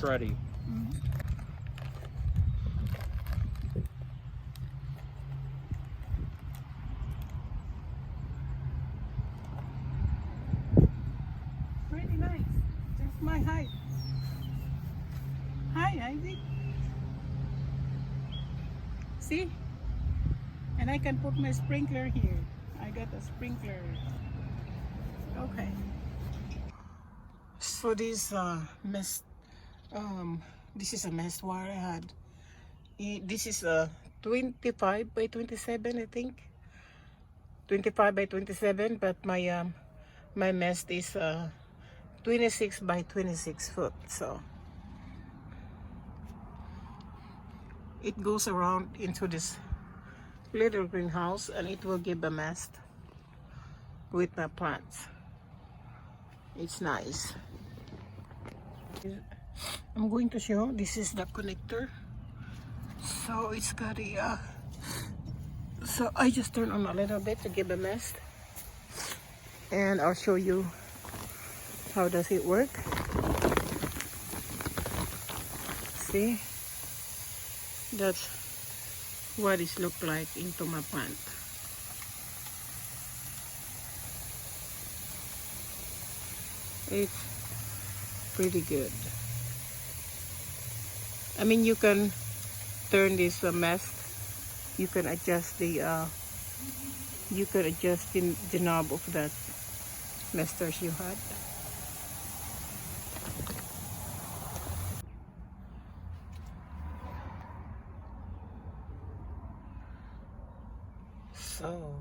it's ready. Pretty nice. Just my height. Hi, Ivy. See? And I can put my sprinkler here. I got a sprinkler. Okay. So this this is a mess wire I had. This is a 25 by 27, I think. 25 by 27, but my mast is 26 by 26 foot. So it goes around into this little greenhouse, and it will give a mast with my plants. It's nice. I'm going to show, this is the connector. So it's got a so I just turn on a little bit to give a mast, and I'll show you how does it work. See, that's what it looks like into my plant. It's pretty good. I mean, you can turn this mast. You can adjust the knob of that masters you had. So